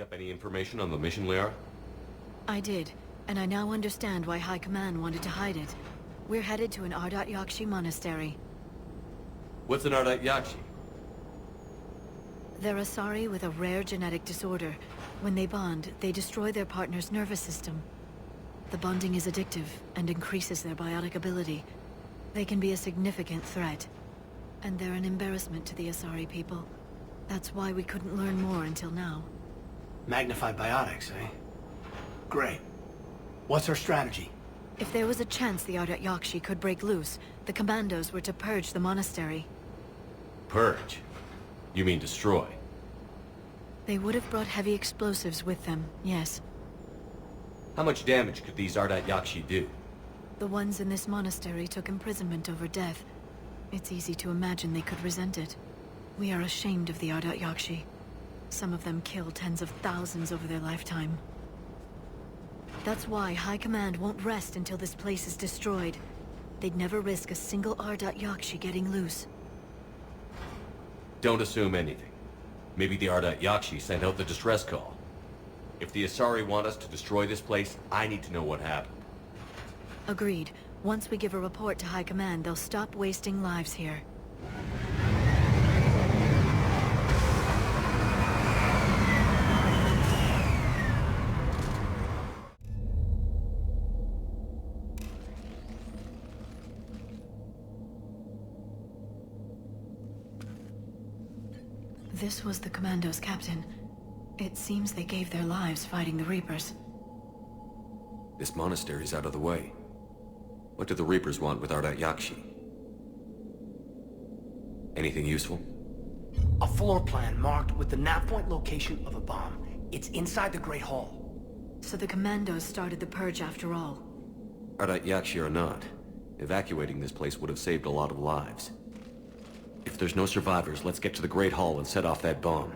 up any information on the mission, Liara? I did, and I now understand why High Command wanted to hide it. We're headed to an Ardat Yakshi monastery. What's an Ardat Yakshi? They're Asari with a rare genetic disorder. When they bond, they destroy their partner's nervous system. The bonding is addictive and increases their biotic ability. They can be a significant threat. And they're an embarrassment to the Asari people. That's why we couldn't learn more until now. Magnified biotics, eh? Great. What's our strategy? If there was a chance the Ardat Yakshi could break loose, the commandos were to purge the monastery. Purge? You mean destroy? They would have brought heavy explosives with them, yes. How much damage could these Ardat Yakshi do? The ones in this monastery took imprisonment over death. It's easy to imagine they could resent it. We are ashamed of the Ardat Yakshi. Some of them kill tens of thousands over their lifetime. That's why High Command won't rest until this place is destroyed. They'd never risk a single Ardat Yakshi getting loose. Don't assume anything. Maybe the Ardat Yakshi sent out the distress call. If the Asari want us to destroy this place, I need to know what happened. Agreed. Once we give a report to High Command, they'll stop wasting lives here. This was the Commando's captain. It seems they gave their lives fighting the Reapers. This monastery's out of the way. What do the Reapers want with Ardat Yakshi? Anything useful? A floor plan marked with the nav point location of a bomb. It's inside the Great Hall. So the Commandos started the purge after all. Ardat Yakshi or not, evacuating this place would have saved a lot of lives. If there's no survivors, let's get to the Great Hall and set off that bomb.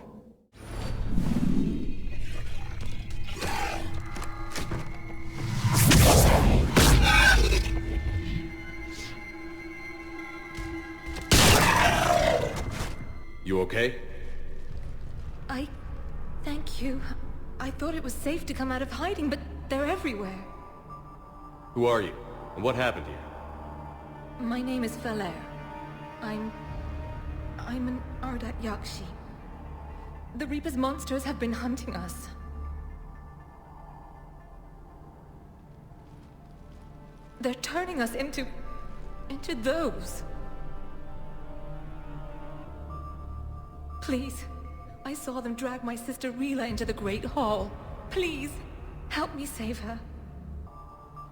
You okay? Thank you. I thought it was safe to come out of hiding, but they're everywhere. Who are you? And what happened to you? My name is Falair. I'm an Ardat Yakshi. The Reaper's monsters have been hunting us. They're turning us into those. Please, I saw them drag my sister Rila into the Great Hall. Please, help me save her.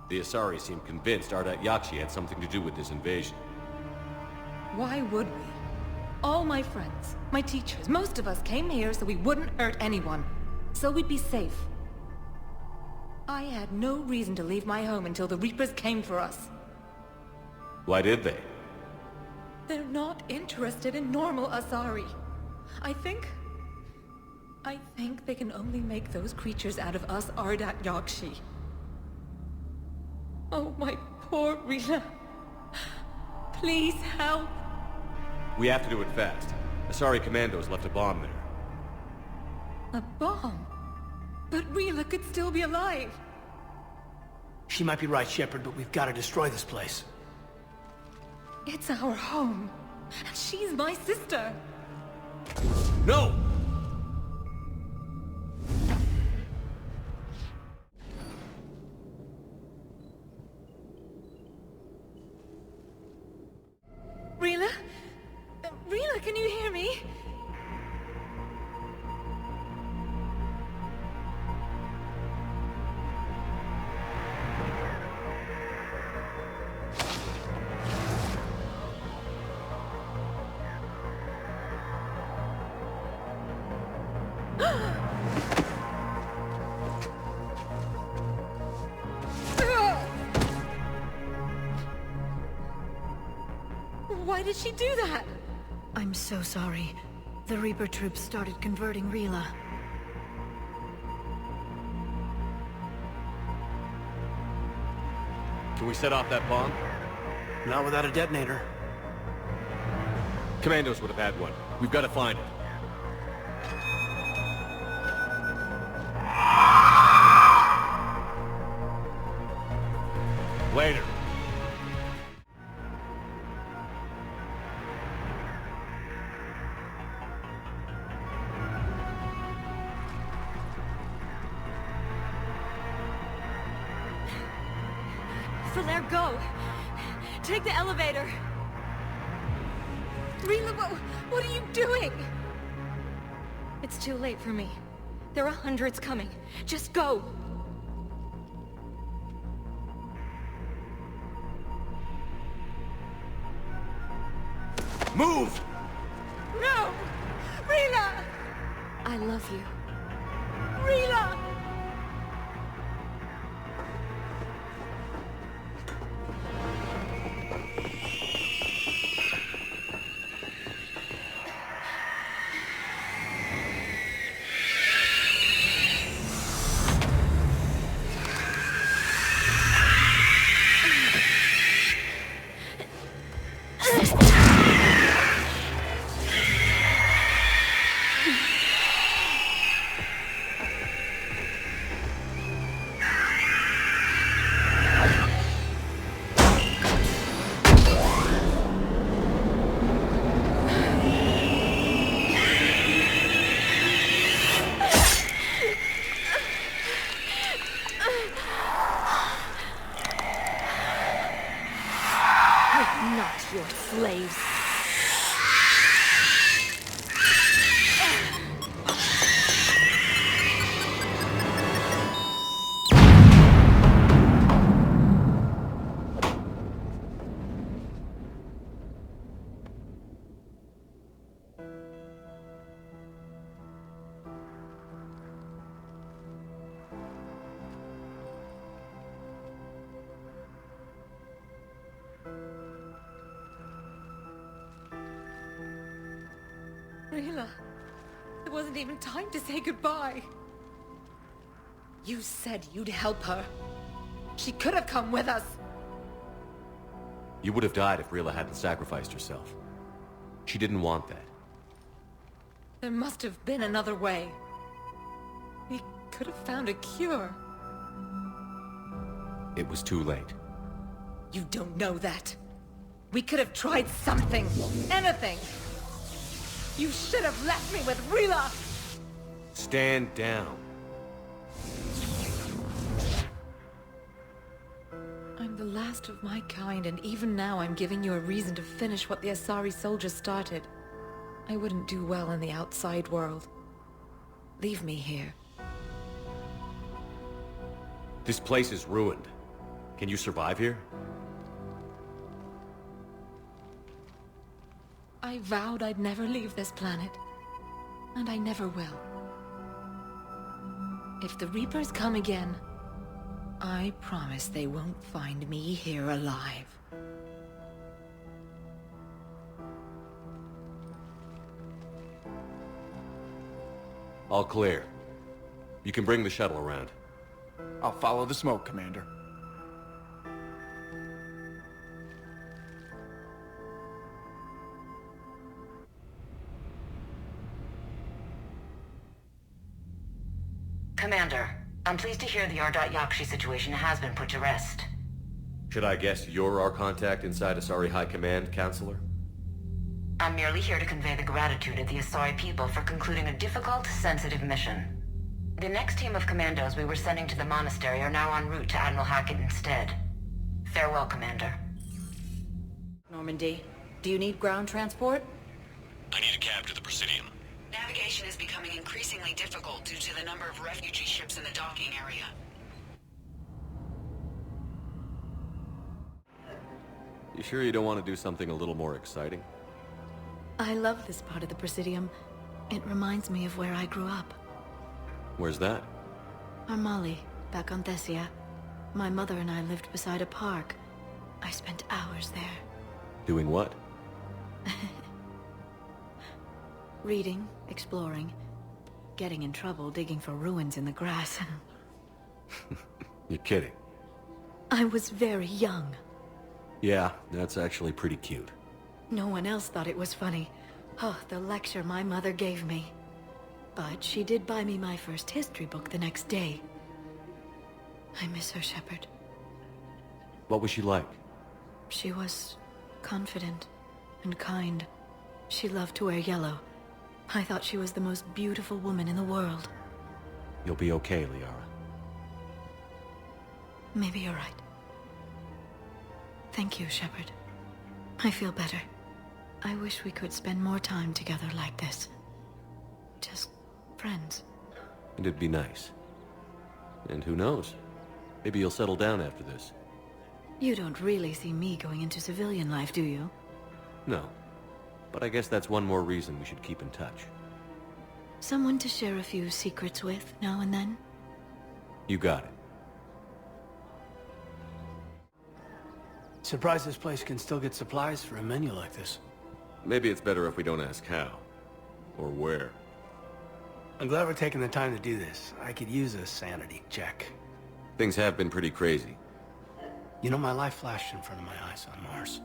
The Asari seem convinced Ardat Yakshi had something to do with this invasion. Why would we? All my friends, my teachers, most of us came here so we wouldn't hurt anyone. So we'd be safe. I had no reason to leave my home until the Reapers came for us. Why did they? They're not interested in normal Asari. I think they can only make those creatures out of us Ardat Yakshi. Oh, my poor Rila. Please help. We have to do it fast. Asari commandos left a bomb there. A bomb? But Rila could still be alive. She might be right, Shepard, but we've got to destroy this place. It's our home. And she's my sister. No! Rila? Rila, can you hear me? Why did she do that? I'm so sorry. The Reaper troops started converting Rila. Can we set off that bomb? Not without a detonator. Commandos would have had one. We've got to find it. Later. Flair, go! Take the elevator! Rila, what are you doing? It's too late for me. There are hundreds coming. Just go! Move! No! Rila! I love you. Rila! Not your slaves. Rila, there wasn't even time to say goodbye. You said you'd help her. She could have come with us. You would have died if Rila hadn't sacrificed herself. She didn't want that. There must have been another way. We could have found a cure. It was too late. You don't know that. We could have tried something. Anything. You should have left me with Rila! Stand down. I'm the last of my kind, and even now I'm giving you a reason to finish what the Asari soldiers started. I wouldn't do well in the outside world. Leave me here. This place is ruined. Can you survive here? I vowed I'd never leave this planet. And I never will. If the Reapers come again, I promise they won't find me here alive. All clear. You can bring the shuttle around. I'll follow the smoke, Commander. Commander, I'm pleased to hear the Ardat Yakshi situation has been put to rest. Should I guess you're our contact inside Asari High Command, Counselor? I'm merely here to convey the gratitude of the Asari people for concluding a difficult, sensitive mission. The next team of commandos we were sending to the monastery are now en route to Admiral Hackett instead. Farewell, Commander. Normandy, do you need ground transport? I need a cab to the Presidium. Navigation is becoming increasingly difficult due to the number of refugee ships in the docking area. You sure you don't want to do something a little more exciting? I love this part of the Presidium. It reminds me of where I grew up. Where's that? Armali, back on Thessia. My mother and I lived beside a park. I spent hours there. Doing what? Reading, exploring, getting in trouble digging for ruins in the grass. You're kidding. I was very young. Yeah, that's actually pretty cute. No one else thought it was funny. Oh, the lecture my mother gave me. But she did buy me my first history book the next day. I miss her, Shepard. What was she like? She was confident and kind. She loved to wear yellow. I thought she was the most beautiful woman in the world. You'll be okay, Liara. Maybe you're right. Thank you, Shepard. I feel better. I wish we could spend more time together like this. Just friends. And it'd be nice. And who knows? Maybe you'll settle down after this. You don't really see me going into civilian life, do you? No. But I guess that's one more reason we should keep in touch. Someone to share a few secrets with now and then? You got it. Surprised this place can still get supplies for a menu like this. Maybe it's better if we don't ask how. Or where. I'm glad we're taking the time to do this. I could use a sanity check. Things have been pretty crazy. You know, my life flashed in front of my eyes on Mars.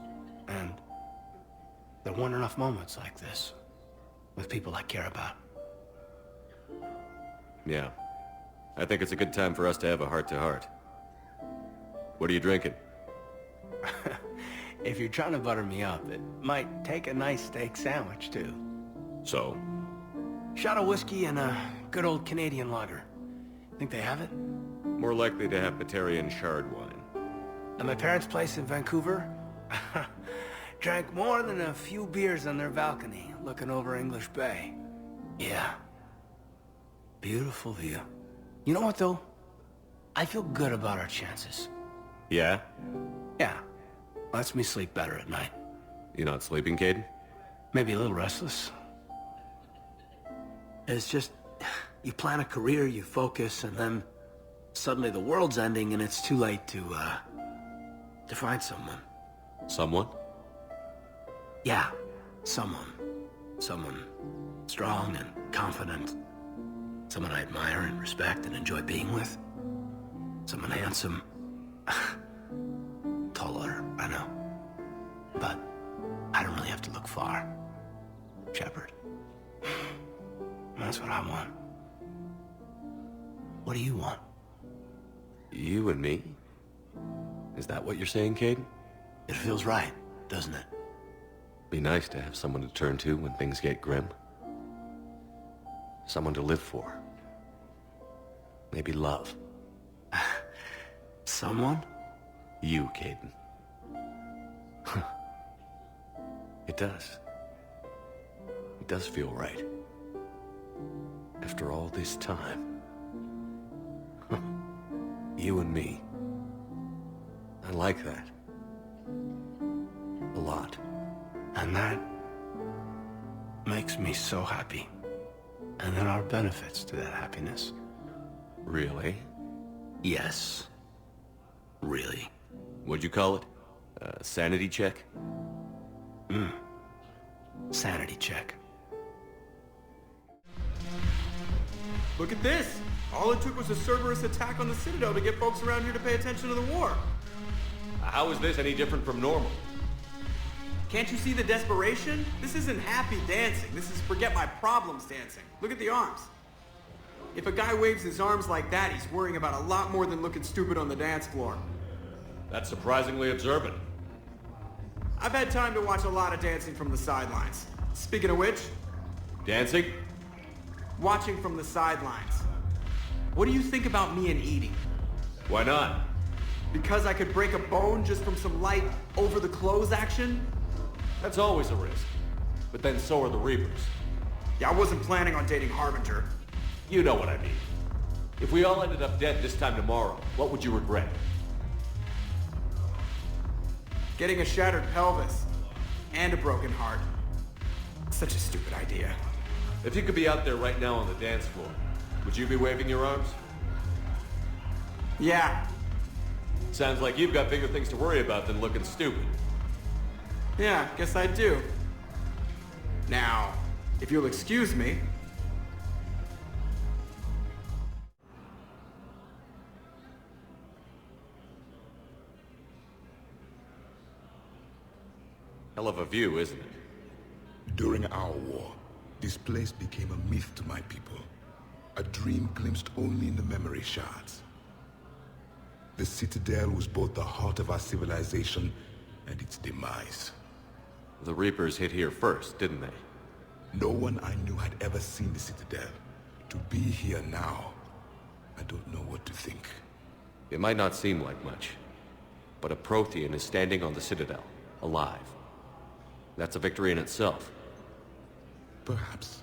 And there weren't enough moments like this with people I care about. Yeah. I think it's a good time for us to have a heart-to-heart. What are you drinking? If you're trying to butter me up, it might take a nice steak sandwich, too. So? Shot of whiskey and a good old Canadian lager. Think they have it? More likely to have Batarian shard wine. At my parents' place in Vancouver, drank more than a few beers on their balcony, looking over English Bay. Yeah. Beautiful view. You know what, though? I feel good about our chances. Yeah? Yeah. Lets me sleep better at night. You not sleeping, Caden? Maybe a little restless. It's just, you plan a career, you focus, and then suddenly the world's ending and it's too late to find someone. Someone? Yeah, someone. Someone strong and confident. Someone I admire and respect and enjoy being with. Someone handsome. Taller, I know. But I don't really have to look far. Shepard. That's what I want. What do you want? You and me? Is that what you're saying, Caden? It feels right, doesn't it? Be nice to have someone to turn to when things get grim. Someone to live for. Maybe love. Someone? You, Caden. It does. It does feel right. After all this time. You and me. I like that. A lot. And that makes me so happy. And there are benefits to that happiness. Really? Yes. Really. What'd you call it? Sanity check? Sanity check. Look at this! All it took was a Cerberus attack on the Citadel to get folks around here to pay attention to the war. How is this any different from normal? Can't you see the desperation? This isn't happy dancing. This is forget my problems dancing. Look at the arms. If a guy waves his arms like that, he's worrying about a lot more than looking stupid on the dance floor. That's surprisingly observant. I've had time to watch a lot of dancing from the sidelines. Speaking of which, Dancing? watching from the sidelines. What do you think about me and eating? Why not? Because I could break a bone just from some light over-the-clothes action? That's always a risk. But then so are the Reapers. Yeah, I wasn't planning on dating Harbinger. You know what I mean. If we all ended up dead this time tomorrow, what would you regret? Getting a shattered pelvis. And a broken heart. Such a stupid idea. If you could be out there right now on the dance floor, would you be waving your arms? Yeah. Sounds like you've got bigger things to worry about than looking stupid. Yeah, guess I do. Now, if you'll excuse me. Hell of a view, isn't it? During our war, this place became a myth to my people. A dream glimpsed only in the memory shards. The Citadel was both the heart of our civilization and its demise. The Reapers hit here first, didn't they? No one I knew had ever seen the Citadel. To be here now, I don't know what to think. It might not seem like much, but a Prothean is standing on the Citadel, alive. That's a victory in itself. Perhaps.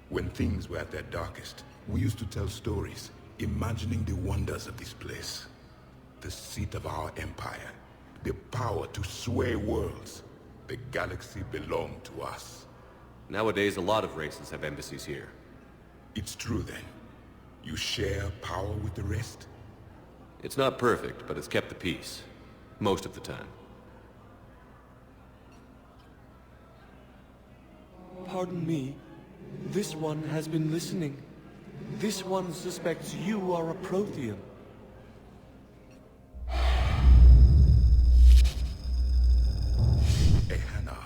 When things were at their darkest, we used to tell stories, imagining the wonders of this place. The seat of our empire, the power to sway worlds. The galaxy belonged to us. Nowadays, a lot of races have embassies here. It's true then. You share power with the rest? It's not perfect, but it's kept the peace. Most of the time. Pardon me. This one has been listening. This one suspects you are a Prothean. Hey, Hannah.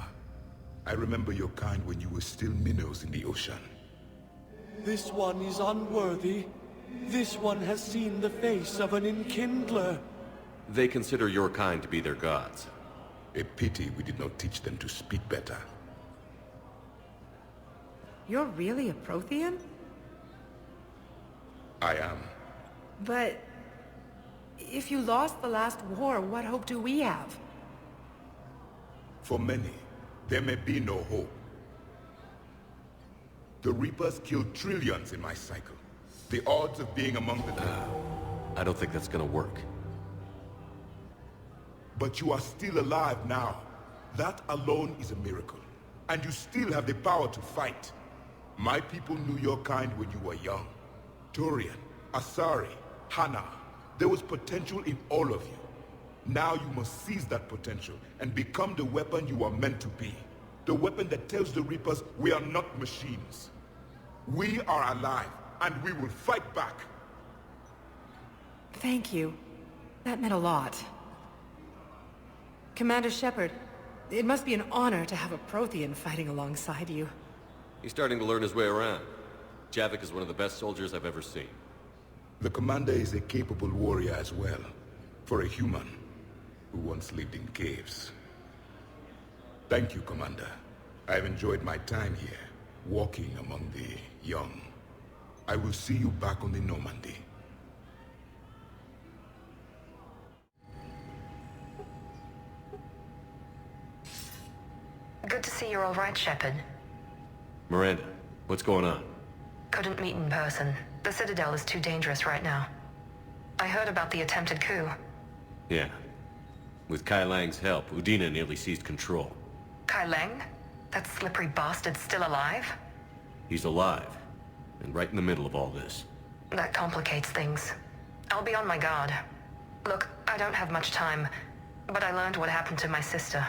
I remember your kind when you were still minnows in the ocean. This one is unworthy. This one has seen the face of an enkindler. They consider your kind to be their gods. A pity we did not teach them to speak better. You're really a Prothean? I am. But... if you lost the last war, what hope do we have? For many, there may be no hope. The Reapers killed trillions in my cycle. The odds of being among the dead. I don't think that's gonna work. But you are still alive now. That alone is a miracle. And you still have the power to fight. My people knew your kind when you were young. Turian, Asari, Hana. There was potential in all of you. Now you must seize that potential and become the weapon you are meant to be. The weapon that tells the Reapers we are not machines. We are alive, and we will fight back. Thank you. That meant a lot. Commander Shepard, it must be an honor to have a Prothean fighting alongside you. He's starting to learn his way around. Javik is one of the best soldiers I've ever seen. The commander is a capable warrior as well. For a human who once lived in caves. Thank you, Commander. I've enjoyed my time here, walking among the young. I will see you back on the Normandy. Good to see you're all right, Shepard. Miranda, what's going on? Couldn't meet in person. The Citadel is too dangerous right now. I heard about the attempted coup. Yeah. With Kai Lang's help, Udina nearly seized control. Kai Lang? That slippery bastard's still alive? He's alive, and right in the middle of all this. That complicates things. I'll be on my guard. Look, I don't have much time, but I learned what happened to my sister.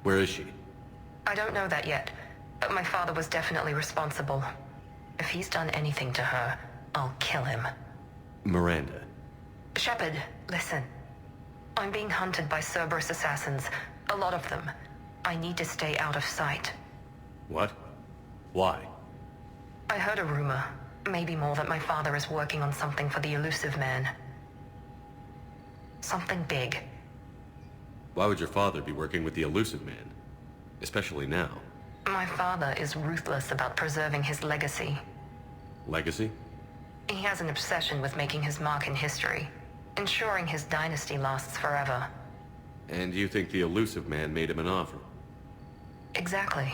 Where is she? I don't know that yet, but my father was definitely responsible. If he's done anything to her, I'll kill him. Miranda. Shepard, listen. I'm being hunted by Cerberus assassins. A lot of them. I need to stay out of sight. What? Why? I heard a rumor, maybe more, that my father is working on something for the Elusive Man. Something big. Why would your father be working with the Elusive Man? Especially now. My father is ruthless about preserving his legacy. Legacy? He has an obsession with making his mark in history, ensuring his dynasty lasts forever. And you think the Elusive Man made him an offer? Exactly.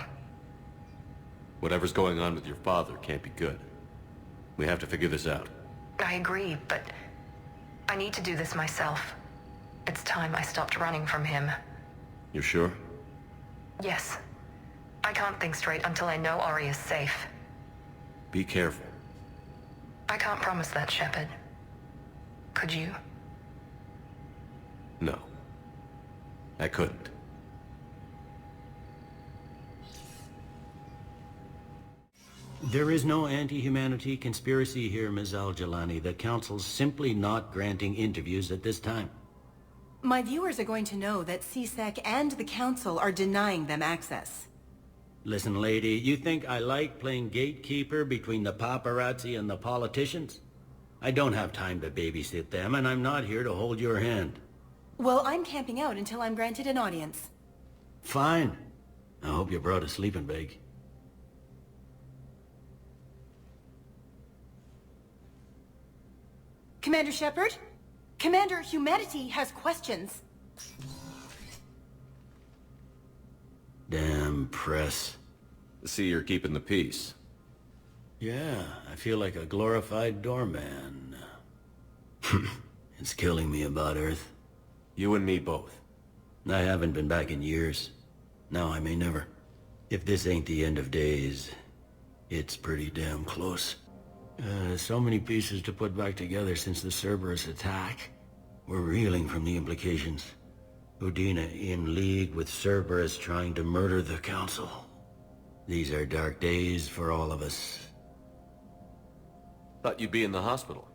Whatever's going on with your father can't be good. We have to figure this out. I agree, but I need to do this myself. It's time I stopped running from him. You're sure? Yes. I can't think straight until I know Ori is safe. Be careful. I can't promise that, Shepard. Could you? No. I couldn't. There is no anti-humanity conspiracy here, Ms. Al-Jalani. The Council's simply not granting interviews at this time. My viewers are going to know that CSEC and the Council are denying them access. Listen, lady, you think I like playing gatekeeper between the paparazzi and the politicians? I don't have time to babysit them, and I'm not here to hold your hand. Well, I'm camping out until I'm granted an audience. Fine. I hope you brought a sleeping bag. Commander Shepard? Commander, humanity has questions. Damn press. See, you're keeping the peace. Yeah, I feel like a glorified doorman. It's killing me about Earth. You and me both. I haven't been back in years. Now I may never. If this ain't the end of days, it's pretty damn close. So many pieces to put back together since the Cerberus attack. We're reeling from the implications. Udina in league with Cerberus trying to murder the Council. These are dark days for all of us. Thought you'd be in the hospital.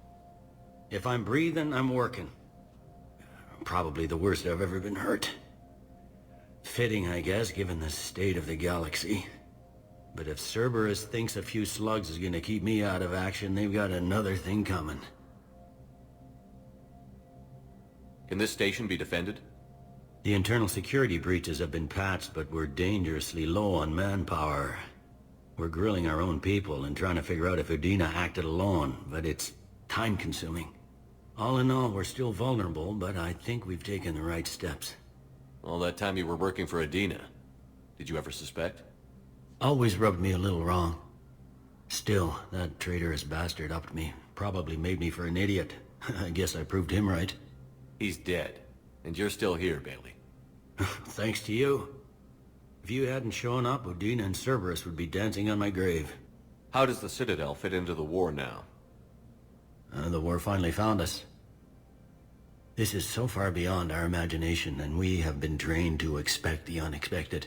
If I'm breathing, I'm working. Probably the worst I've ever been hurt. Fitting, I guess, given the state of the galaxy. But if Cerberus thinks a few slugs is gonna keep me out of action, they've got another thing coming. Can this station be defended? The internal security breaches have been patched, but we're dangerously low on manpower. We're grilling our own people and trying to figure out if Udina acted alone, but it's time-consuming. All in all, we're still vulnerable, but I think we've taken the right steps. All that time you were working for Udina, did you ever suspect? Always rubbed me a little wrong. Still, that traitorous bastard upped me. Probably made me for an idiot. I guess I proved him right. He's dead, and you're still here, Bailey. Thanks to you. If you hadn't shown up, Udina and Cerberus would be dancing on my grave. How does the Citadel fit into the war now? The war finally found us. This is so far beyond our imagination, and we have been trained to expect the unexpected.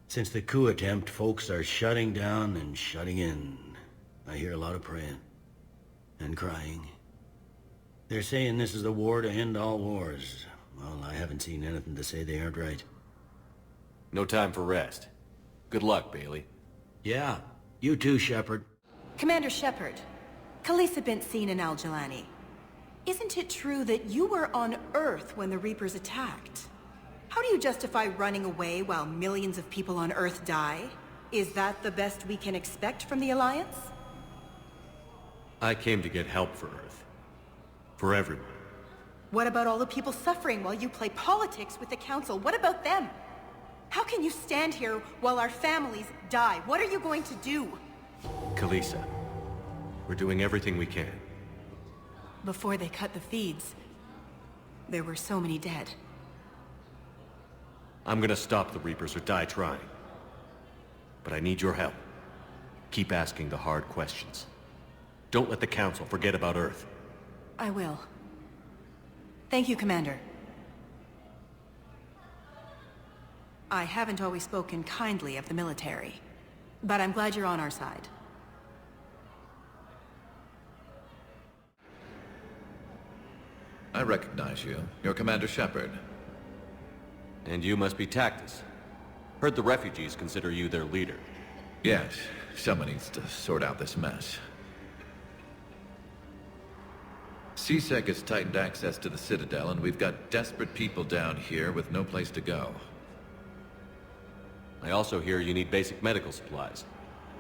Since the coup attempt, folks are shutting down and shutting in. I hear a lot of praying. And crying. They're saying this is the war to end all wars. Well, I haven't seen anything to say they aren't right. No time for rest. Good luck, Bailey. Yeah, you too, Shepard. Commander Shepard, Khaleesa bint seen in Al-Jalani. Isn't it true that you were on Earth when the Reapers attacked? How do you justify running away while millions of people on Earth die? Is that the best we can expect from the Alliance? I came to get help for Earth. For everyone. What about all the people suffering while you play politics with the Council? What about them? How can you stand here while our families die? What are you going to do? Khaleesa, we're doing everything we can. Before they cut the feeds, there were so many dead. I'm gonna stop the Reapers or die trying. But I need your help. Keep asking the hard questions. Don't let the Council forget about Earth. I will. Thank you, Commander. I haven't always spoken kindly of the military, but I'm glad you're on our side. I recognize you. You're Commander Shepard. And you must be Tactus. Heard the refugees consider you their leader. Yes, someone needs to sort out this mess. CSEC has tightened access to the Citadel, and we've got desperate people down here with no place to go. I also hear you need basic medical supplies.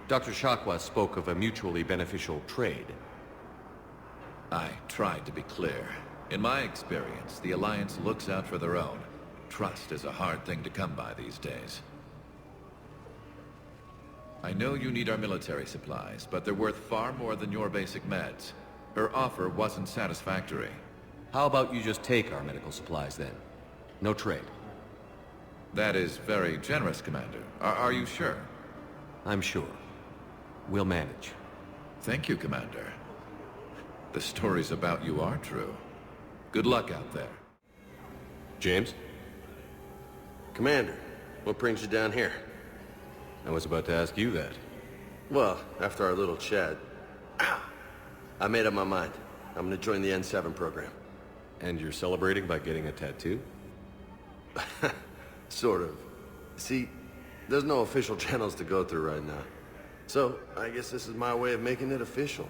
Dr. Shakwa spoke of a mutually beneficial trade. I tried to be clear. In my experience, the Alliance looks out for their own. Trust is a hard thing to come by these days. I know you need our military supplies, but they're worth far more than your basic meds. Her offer wasn't satisfactory. How about you just take our medical supplies then? No trade. That is very generous, Commander. Are you sure? I'm sure. We'll manage. Thank you, Commander. The stories about you are true. Good luck out there. James? Commander, what brings you down here? I was about to ask you that. Well, after our little chat, I made up my mind. I'm gonna join the N7 program. And you're celebrating by getting a tattoo? Sort of. See, there's no official channels to go through right now. So, I guess this is my way of making it official.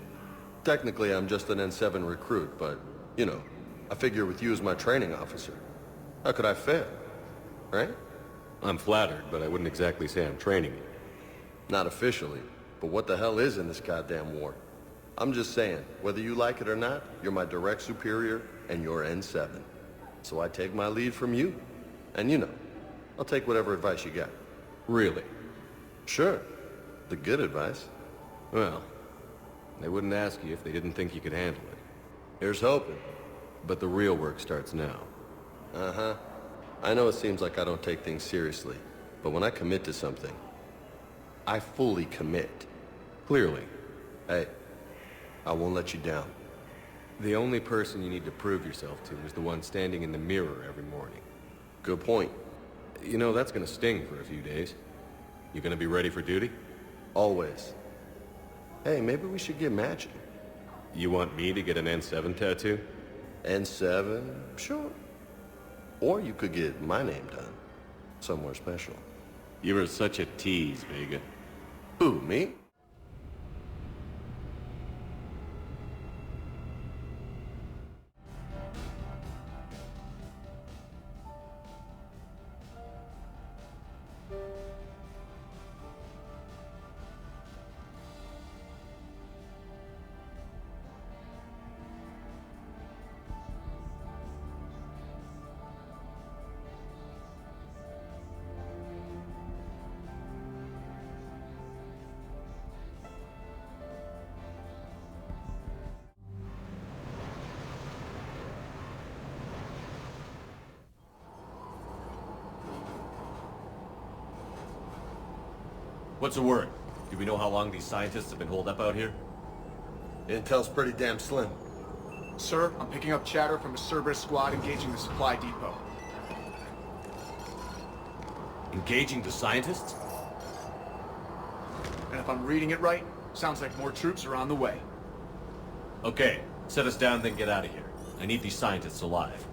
Technically, I'm just an N7 recruit, but, you know, I figure with you as my training officer, how could I fail? Right? I'm flattered, but I wouldn't exactly say I'm training you. Not officially, but what the hell is in this goddamn war? I'm just saying, whether you like it or not, you're my direct superior, and you're N7. So I take my lead from you. And you know, I'll take whatever advice you got. Really? Sure. The good advice. Well, they wouldn't ask you if they didn't think you could handle it. Here's hoping. But the real work starts now. Uh-huh. I know it seems like I don't take things seriously, but when I commit to something, I fully commit. Clearly. Hey, I won't let you down. The only person you need to prove yourself to is the one standing in the mirror every morning. Good point. You know, that's gonna sting for a few days. You gonna be ready for duty? Always. Hey, maybe we should get matching. You want me to get an N7 tattoo? N7? Sure. Or you could get my name done. Somewhere special. You were such a tease, Vega. Who, me? What's the word? Do we know how long these scientists have been holed up out here? Intel's pretty damn slim. Sir, I'm picking up chatter from a Cerberus squad engaging the supply depot. Engaging the scientists? And if I'm reading it right, sounds like more troops are on the way. Okay, set us down, then get out of here. I need these scientists alive.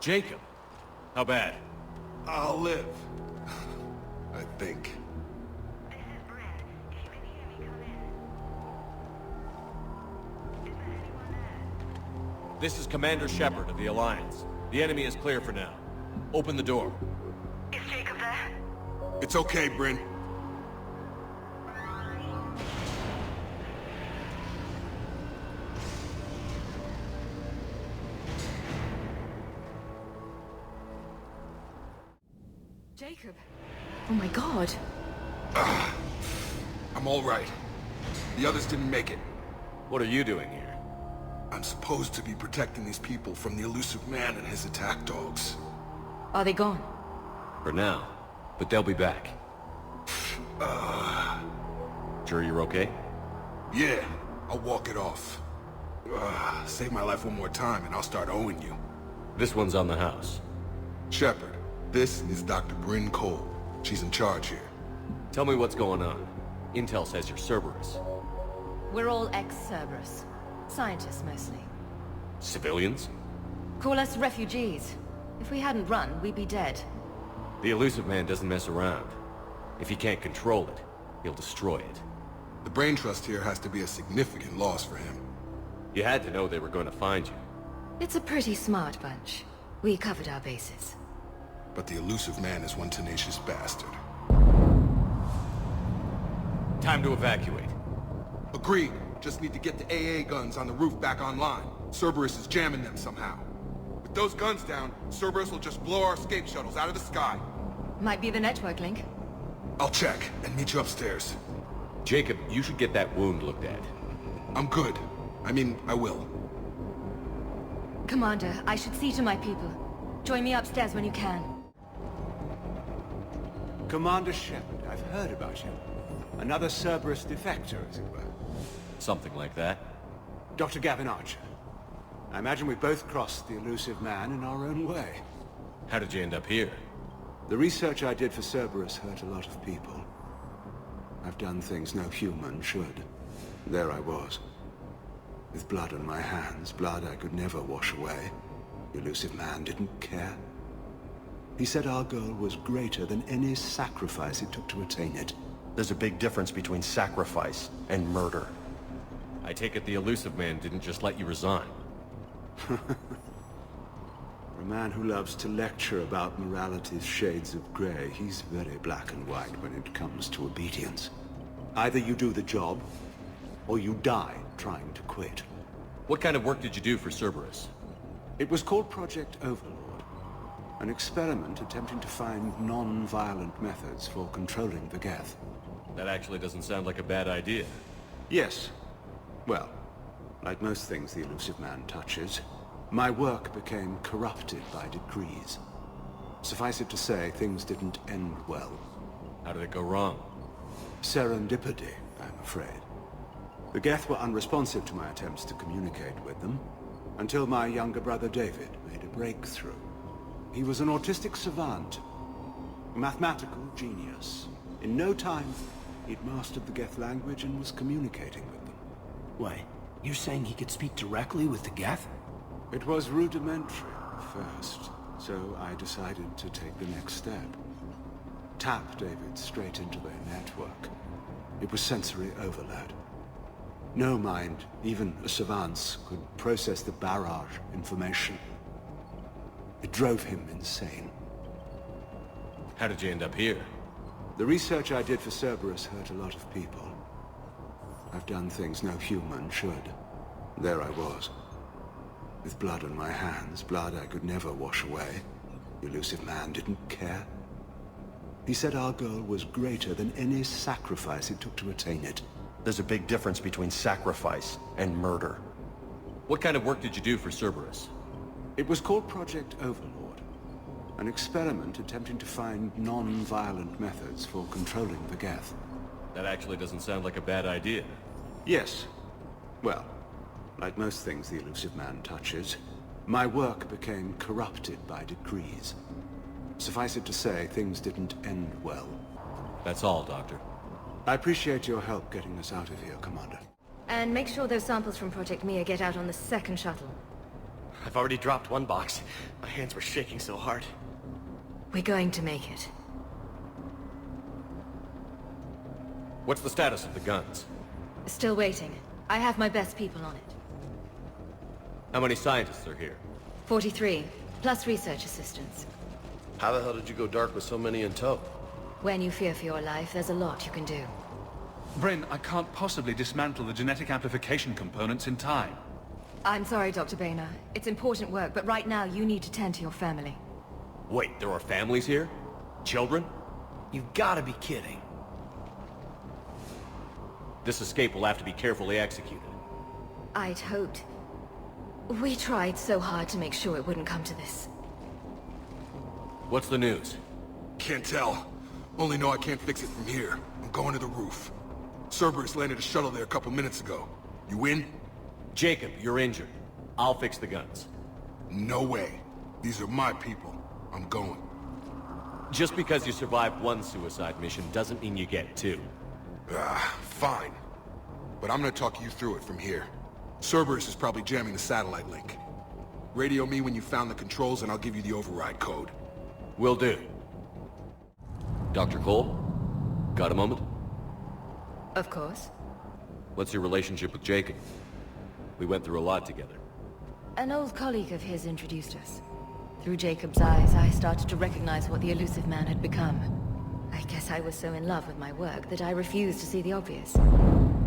Jacob, how bad? I'll live. I think. This is Commander Shepard of the Alliance. The enemy is clear for now. Open the door. Is Jacob there? It's okay, Bryn. Jacob. Oh my god. I'm all right. The others didn't make it. What are you doing here? I'm supposed to be protecting these people from the elusive man and his attack dogs. Are they gone? For now. But they'll be back. Sure you're okay? Yeah, I'll walk it off. Save my life one more time and I'll start owing you. This one's on the house. Shepard, this is Dr. Bryn Cole. She's in charge here. Tell me what's going on. Intel says you're Cerberus. We're all ex-Cerberus. Scientists, mostly. Civilians? Call us refugees. If we hadn't run, we'd be dead. The elusive man doesn't mess around. If he can't control it, he'll destroy it. The brain trust here has to be a significant loss for him. You had to know they were going to find you. It's a pretty smart bunch. We covered our bases. But the elusive man is one tenacious bastard. Time to evacuate. Agreed. Just need to get the AA guns on the roof back online. Cerberus is jamming them somehow. With those guns down, Cerberus will just blow our escape shuttles out of the sky. Might be the network link. I'll check and meet you upstairs. Jacob, you should get that wound looked at. I'm good. I mean, I will. Commander, I should see to my people. Join me upstairs when you can. Commander Shepard, I've heard about you. Another Cerberus defector, as it were. Something like that. Dr. Gavin Archer. I imagine we both crossed the elusive man in our own way. How did you end up here? The research I did for Cerberus hurt a lot of people. I've done things no human should. There I was. With blood on my hands, blood I could never wash away. The elusive man didn't care. He said our goal was greater than any sacrifice it took to attain it. There's a big difference between sacrifice and murder. I take it the elusive man didn't just let you resign. For a man who loves to lecture about morality's shades of grey, he's very black and white when it comes to obedience. Either you do the job, or you die trying to quit. What kind of work did you do for Cerberus? It was called Project Overlord. An experiment attempting to find non-violent methods for controlling the Geth. That actually doesn't sound like a bad idea. Yes. Well, like most things the elusive man touches, my work became corrupted by decrees. Suffice it to say, things didn't end well. How did it go wrong? Serendipity, I'm afraid. The Geth were unresponsive to my attempts to communicate with them, until my younger brother David made a breakthrough. He was an autistic savant, a mathematical genius. In no time, he'd mastered the Geth language and was communicating with them. Wait, you're saying he could speak directly with the Geth? It was rudimentary at first, so I decided to take the next step. Tap David straight into their network. It was sensory overload. No mind, even a savant's, could process the barrage of information. It drove him insane. How did you end up here? The research I did for Cerberus hurt a lot of people. I've done things no human should. There I was. With blood on my hands, blood I could never wash away. The elusive man didn't care. He said our goal was greater than any sacrifice it took to attain it. There's a big difference between sacrifice and murder. What kind of work did you do for Cerberus? It was called Project Overlord. An experiment attempting to find non-violent methods for controlling the Geth. That actually doesn't sound like a bad idea. Yes. Well, like most things the elusive man touches, my work became corrupted by decrees. Suffice it to say, things didn't end well. That's all, Doctor. I appreciate your help getting us out of here, Commander. And make sure those samples from Project Mia get out on the second shuttle. I've already dropped one box. My hands were shaking so hard. We're going to make it. What's the status of the guns? Still waiting. I have my best people on it. How many scientists are here? 43, plus research assistants. How the hell did you go dark with so many in tow? When you fear for your life, there's a lot you can do. Bryn, I can't possibly dismantle the genetic amplification components in time. I'm sorry, Dr. Boehner. It's important work, but right now you need to tend to your family. Wait, there are families here? Children? You've gotta be kidding. This escape will have to be carefully executed. I'd hoped. We tried so hard to make sure it wouldn't come to this. What's the news? Can't tell. Only know I can't fix it from here. I'm going to the roof. Cerberus landed a shuttle there a couple minutes ago. You in? Jacob, you're injured. I'll fix the guns. No way. These are my people. I'm going. Just because you survived one suicide mission doesn't mean you get two. Fine. But I'm gonna talk you through it from here. Cerberus is probably jamming the satellite link. Radio me when you found the controls and I'll give you the override code. Will do. Dr. Cole? Got a moment? Of course. What's your relationship with Jacob? We went through a lot together. An old colleague of his introduced us. Through Jacob's eyes, I started to recognize what the elusive man had become. I guess I was so in love with my work that I refused to see the obvious.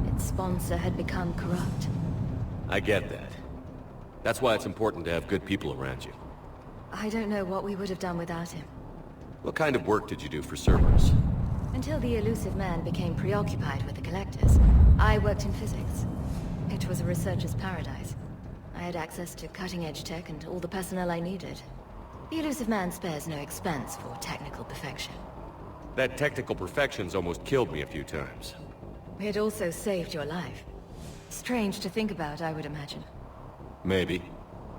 It its sponsor had become corrupt. I get that. That's why it's important to have good people around you. I don't know what we would have done without him. What kind of work did you do for Cerberus? Until the elusive man became preoccupied with the collectors, I worked in physics. It was a researcher's paradise. I had access to cutting-edge tech and all the personnel I needed. The elusive man spares no expense for technical perfection. That technical perfection's almost killed me a few times. It also saved your life. Strange to think about, I would imagine. Maybe.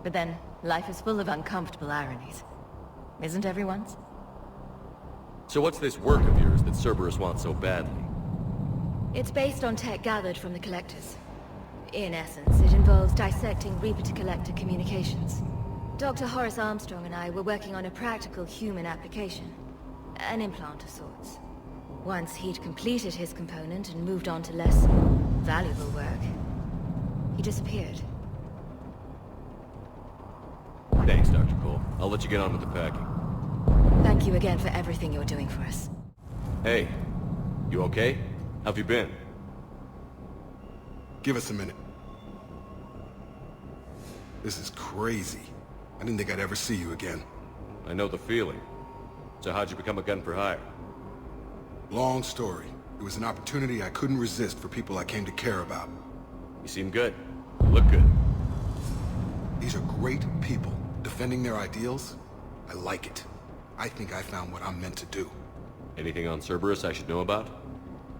But then, life is full of uncomfortable ironies. Isn't everyone's? So what's this work of yours that Cerberus wants so badly? It's based on tech gathered from the collectors. In essence, it involves dissecting Reaper-to-Collector communications. Dr. Horace Armstrong and I were working on a practical human application. An implant of sorts. Once he'd completed his component and moved on to less valuable work, he disappeared. Thanks, Dr. Cole. I'll let you get on with the packing. Thank you again for everything you're doing for us. Hey, you okay? How've you been? Give us a minute. This is crazy. I didn't think I'd ever see you again. I know the feeling. So how'd you become a gun for hire? Long story. It was an opportunity I couldn't resist for people I came to care about. You seem good. You look good. These are great people, defending their ideals. I like it. I think I found what I'm meant to do. Anything on Cerberus I should know about?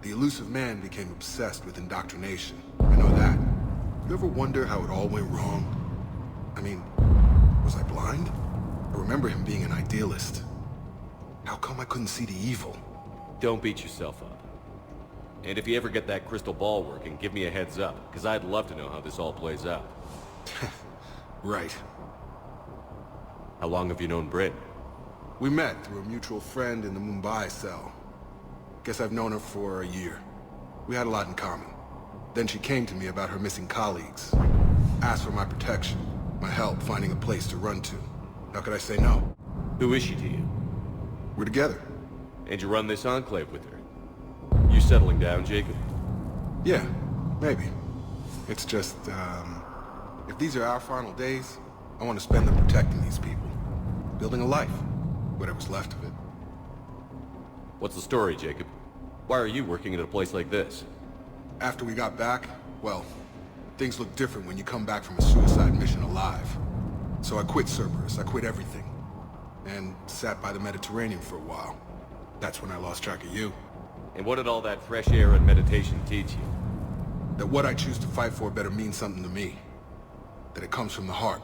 The elusive man became obsessed with indoctrination. I know that. You ever wonder how it all went wrong? I mean, was I blind? I remember him being an idealist. How come I couldn't see the evil? Don't beat yourself up. And if you ever get that crystal ball working, give me a heads up, because I'd love to know how this all plays out. Right. How long have you known Britt? We met through a mutual friend in the Mumbai cell. Guess I've known her for a year. We had a lot in common. Then she came to me about her missing colleagues. Asked for my protection, my help finding a place to run to. How could I say no? Who is she to you? We're together. And you run this enclave with her? You settling down, Jacob? Yeah, maybe. It's just, if these are our final days, I want to spend them protecting these people. Building a life. Whatever's left of it. What's the story, Jacob? Why are you working at a place like this? After we got back, well, things look different when you come back from a suicide mission alive. So I quit Cerberus, I quit everything. And sat by the Mediterranean for a while. That's when I lost track of you. And what did all that fresh air and meditation teach you? That what I choose to fight for better mean something to me. That it comes from the heart.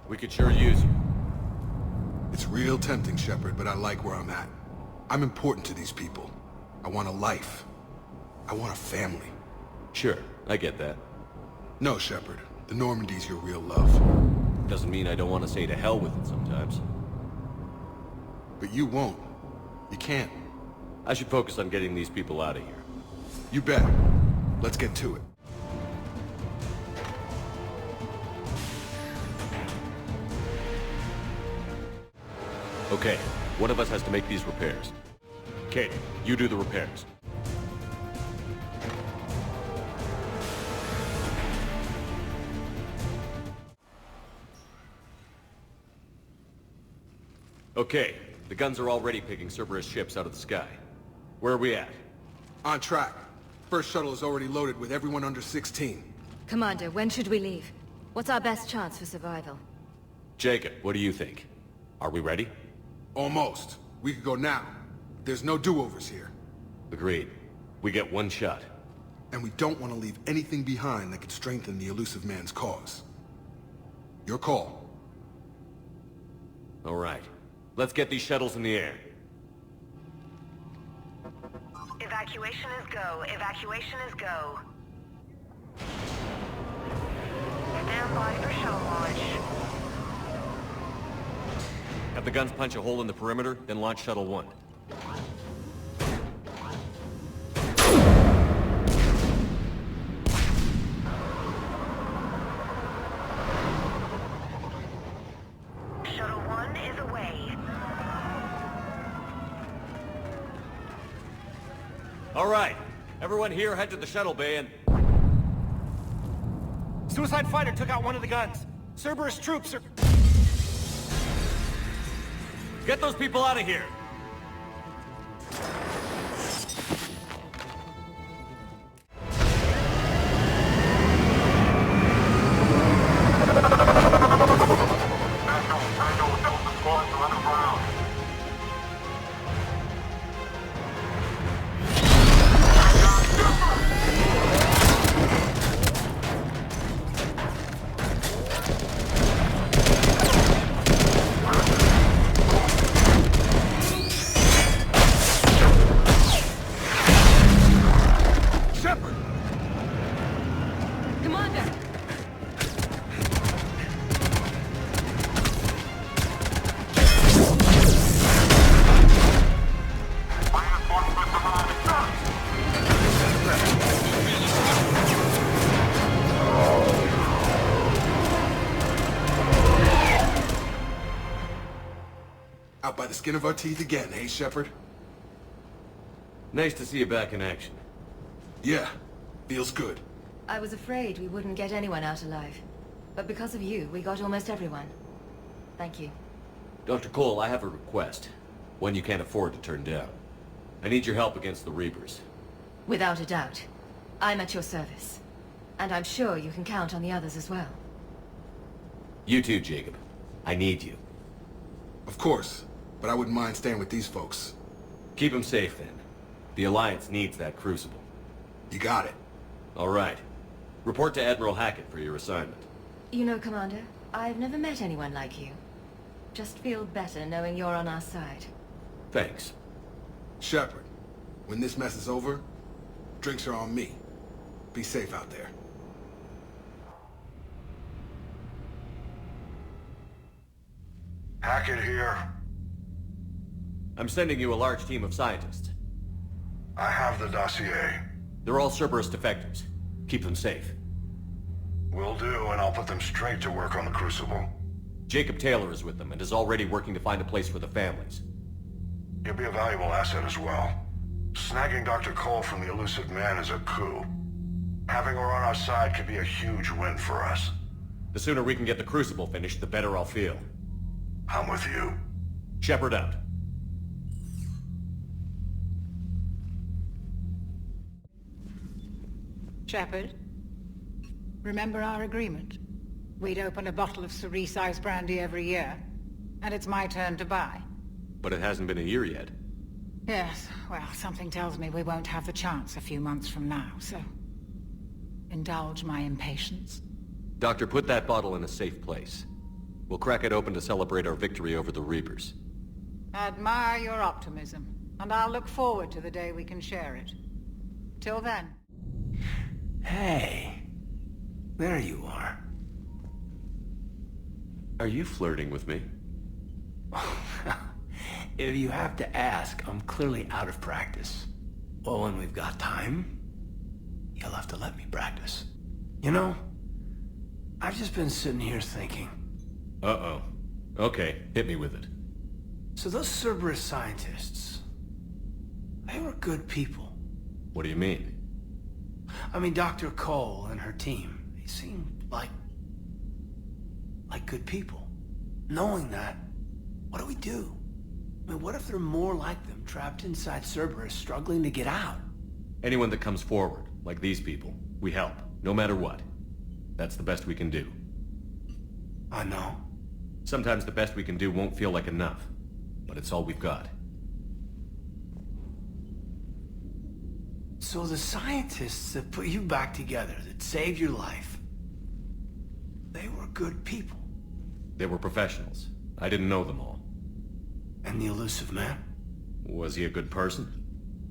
We could sure use you. It's real tempting, Shepard, but I like where I'm at. I'm important to these people. I want a life. I want a family. Sure, I get that. No, Shepard. The Normandy's your real love. Doesn't mean I don't want to say to hell with it sometimes. But you won't. You can't. I should focus on getting these people out of here. You bet. Let's get to it. Okay, one of us has to make these repairs. Kate, you do the repairs. Okay, the guns are already picking Cerberus ships out of the sky. Where are we at? On track. First shuttle is already loaded with everyone under 16. Commander, when should we leave? What's our best chance for survival? Jacob, what do you think? Are we ready? Almost. We could go now. There's no do-overs here. Agreed. We get one shot. And we don't want to leave anything behind that could strengthen the elusive man's cause. Your call. All right. Let's get these shuttles in the air. Evacuation is go. Evacuation is go. Stand by for shuttle launch. Have the guns punch a hole in the perimeter, then launch Shuttle 1. Shuttle 1 is away. All right. Everyone here head to the shuttle bay and... Suicide fighter took out one of the guns. Cerberus troops are... Get those people out of here! By the skin of our teeth again, hey, Shepard? Nice to see you back in action. Yeah, feels good. I was afraid we wouldn't get anyone out alive. But because of you, we got almost everyone. Thank you. Dr. Cole, I have a request. One you can't afford to turn down. I need your help against the Reapers. Without a doubt. I'm at your service. And I'm sure you can count on the others as well. You too, Jacob. I need you. Of course. But I wouldn't mind staying with these folks. Keep them safe, then. The Alliance needs that crucible. You got it. All right. Report to Admiral Hackett for your assignment. You know, Commander, I've never met anyone like you. Just feel better knowing you're on our side. Thanks. Shepard, when this mess is over, drinks are on me. Be safe out there. Hackett here. I'm sending you a large team of scientists. I have the dossier. They're all Cerberus defectors. Keep them safe. Will do, and I'll put them straight to work on the Crucible. Jacob Taylor is with them and is already working to find a place for the families. He'll be a valuable asset as well. Snagging Dr. Cole from the elusive man is a coup. Having her on our side could be a huge win for us. The sooner we can get the Crucible finished, the better I'll feel. I'm with you. Shepard out. Shepard, remember our agreement? We'd open a bottle of cerise ice brandy every year, and it's my turn to buy. But it hasn't been a year yet. Yes, well, something tells me we won't have the chance a few months from now, so... indulge my impatience. Doctor, put that bottle in a safe place. We'll crack it open to celebrate our victory over the Reapers. Admire your optimism, and I'll look forward to the day we can share it. Till then. Hey, there you are. Are you flirting with me? If you have to ask, I'm clearly out of practice. Well, when we've got time, you'll have to let me practice. You know, I've just been sitting here thinking. Uh-oh. Okay, hit me with it. So those Cerberus scientists, they were good people. What do you mean? I mean, Dr. Cole and her team, they seemed like good people. Knowing that, what do we do? I mean, what if there are more like them trapped inside Cerberus struggling to get out? Anyone that comes forward, like these people, we help, no matter what. That's the best we can do. I know. Sometimes the best we can do won't feel like enough, but it's all we've got. So the scientists that put you back together, that saved your life, they were good people. They were professionals. I didn't know them all. And the elusive man? Was he a good person?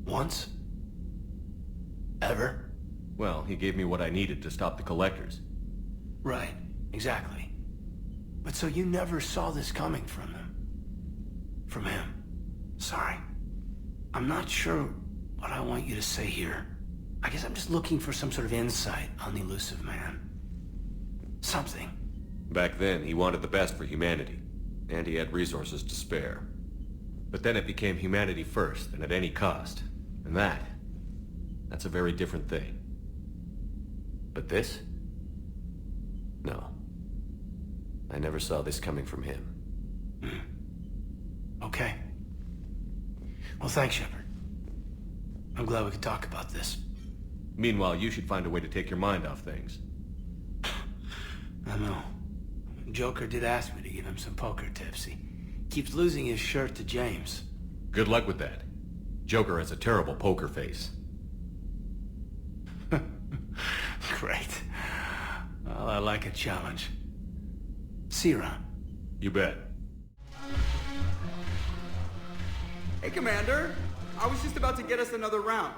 Once? Ever? Well, he gave me what I needed to stop the collectors. Right, exactly. But so you never saw this coming from them? From him? Sorry. I'm not sure what I want you to say here. I guess I'm just looking for some sort of insight on the elusive man. Something. Back then, he wanted the best for humanity, and he had resources to spare. But then it became humanity first, and at any cost. And that's a very different thing. But this? No. I never saw this coming from him. Okay. Well, thanks, Shepard. I'm glad we could talk about this. Meanwhile, you should find a way to take your mind off things. I know. Joker did ask me to give him some poker tips. He keeps losing his shirt to James. Good luck with that. Joker has a terrible poker face. Great. Well, I like a challenge. See you around. You bet. Hey, Commander. I was just about to get us another round.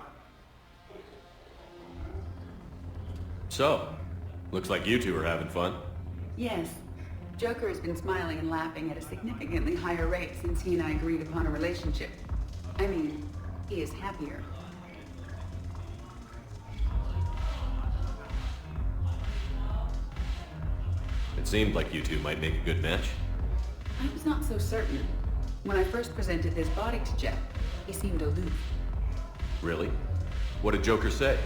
So, looks like you two are having fun. Yes. Joker has been smiling and laughing at a significantly higher rate since he and I agreed upon a relationship. I mean, he is happier. It seemed like you two might make a good match. I was not so certain. When I first presented this body to Jeff, he seemed aloof. Really? What did Joker say?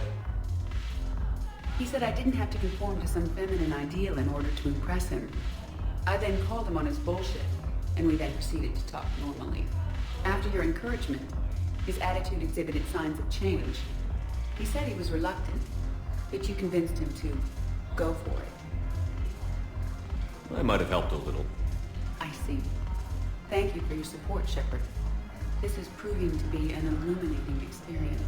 He said I didn't have to conform to some feminine ideal in order to impress him. I then called him on his bullshit, and we then proceeded to talk normally. After your encouragement, his attitude exhibited signs of change. He said he was reluctant, but you convinced him to go for it. I might have helped a little. I see. Thank you for your support, Shepard. This is proving to be an illuminating experience.